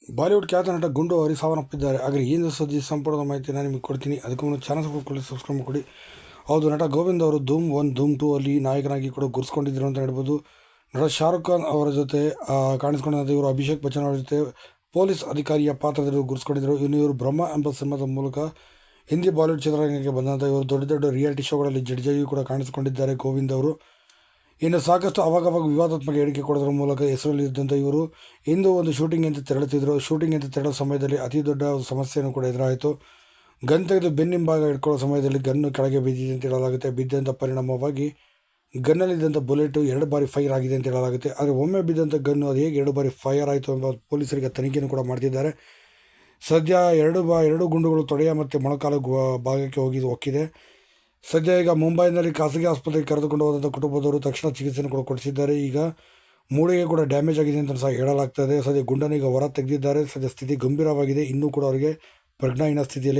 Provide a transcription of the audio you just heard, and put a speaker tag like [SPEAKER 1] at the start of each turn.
[SPEAKER 1] Bollywood ಖ್ಯಾತ ನಟ ಗುಂಡು ಅವರು ಸಾವನ್ನಪ್ಪಿದ್ದಾರೆ. ಆದರೆ ಏನು ಸುದ್ದಿ ಸಂಪೂರ್ಣ ಮಾಹಿತಿ ನಾನು ನಿಮಗೆ ಕೊಡ್ತೀನಿ. ಅದಕ್ಕೂ ಮುನ್ನ ಚಾನಲ್ ಸಬ್ಸ್ಕ್ರೈಬ್ ಮಾಡಿ. ಹೌದು, ನಟ ಗೋವಿಂದ್ ಅವರು ಧೂಮ್ 1, ಧೂಮ್ 2 ಅಲ್ಲಿ ನಾಯಕನಾಗಿ ಕೂಡ ಗುರುಸ್ಕೊಂಡಿದ್ರು ಅಂತ ಹೇಳ್ಬೋದು. ನಟ ಶಾರುಖ್ ಖಾನ್ ಅವರ ಜೊತೆ ಕಾಣಿಸ್ಕೊಂಡಂತೆ ಇವರು ಅಭಿಷೇಕ್ ಬಚ್ಚನ್ ಅವರ ಜೊತೆ ಪೊಲೀಸ್ ಅಧಿಕಾರಿಯ ಪಾತ್ರದಲ್ಲಿ ಗುರುಸ್ಕೊಂಡಿದ್ದರು. ಇವರು ಬ್ರಹ್ಮ ಎಂಬ ಸಿನಿಮಾದ ಮೂಲಕ ಹಿಂದಿ ಬಾಲಿವುಡ್ ಚಿತ್ರರಂಗಕ್ಕೆ ಬಂದಂಥ ಇವರು ದೊಡ್ಡ ದೊಡ್ಡ ರಿಯಾಲಿಟಿ ಶೋಗಳಲ್ಲಿ ಜಡ್ಜಾಗಿ ಕೂಡ ಕಾಣಿಸಿಕೊಂಡಿದ್ದಾರೆ ಗೋವಿಂದ್ ಅವರು. ಇನ್ನು ಸಾಕಷ್ಟು ಅವಾಗವಾಗ ವಿವಾದಾತ್ಮಕ ಹೇಳಿಕೆ ಕೊಡೋದ್ರ ಮೂಲಕ ಹೆಸರಲ್ಲಿದ್ದಂಥ ಇವರು ಇಂದು ಒಂದು ಶೂಟಿಂಗ್ ಅಂತ ತೆರಳುತ್ತಿದ್ದರು. ಶೂಟಿಂಗ್ ಅಂತ ತೆರಳೋ ಸಮಯದಲ್ಲಿ ಅತಿ ದೊಡ್ಡ ಸಮಸ್ಯೆಯನ್ನು ಕೂಡ ಎದುರಾಯಿತು. ಗನ್ ತೆಗೆದು ಬೆನ್ನಿಂಭಾಗ ಇಟ್ಕೊಳ್ಳೋ ಸಮಯದಲ್ಲಿ ಗನ್ನು ಕೆಳಗೆ ಬಿದ್ದಿದೆ ಅಂತ ಹೇಳಲಾಗುತ್ತೆ. ಬಿದ್ದಂಥ ಪರಿಣಾಮವಾಗಿ ಗನ್ನಲ್ಲಿದ್ದಂಥ ಬುಲೆಟು 2 ಬಾರಿ ಫೈರ್ ಆಗಿದೆ ಅಂತ ಹೇಳಲಾಗುತ್ತೆ. ಆದರೆ ಒಮ್ಮೆ ಬಿದ್ದಂಥ ಗನ್ನು ಅದು ಹೇಗೆ 2 ಬಾರಿ ಫೈರ್ ಆಯಿತು ಎಂಬ ಪೊಲೀಸರಿಗೆ ತನಿಖೆಯನ್ನು ಕೂಡ ಮಾಡ್ತಿದ್ದಾರೆ. ಸದ್ಯ ಎರಡು ಗುಂಡುಗಳು ತೊಡೆಯ ಮತ್ತು ಮೊಣಕಾಲು ಭಾಗಕ್ಕೆ ಹೊಕ್ಕಿದೆ. ಸದ್ಯ ಈಗ ಮುಂಬೈನಲ್ಲಿ ಖಾಸಗಿ ಆಸ್ಪತ್ರೆಗೆ ಕರೆದುಕೊಂಡು ಹೋದಂಥ ಕುಟುಂಬದವರು ತಕ್ಷಣ ಚಿಕಿತ್ಸೆಯನ್ನು ಕೂಡ ಕೊಡಿಸಿದ್ದಾರೆ. ಈಗ ಮೂಳೆಗೆ ಕೂಡ ಡ್ಯಾಮೇಜ್ ಆಗಿದೆ ಅಂತ ಸಹ ಹೇಳಲಾಗ್ತದೆ. ಸದ್ಯ ಗುಂಡನ್ನು ಈಗ ಹೊರ ತೆಗೆದಿದ್ದಾರೆ. ಸದ್ಯ ಸ್ಥಿತಿ ಗಂಭೀರವಾಗಿದೆ. ಇನ್ನೂ ಕೂಡ ಅವರಿಗೆ ಪ್ರಜ್ಞಾಹೀನ ಸ್ಥಿತಿಯಲ್ಲಿ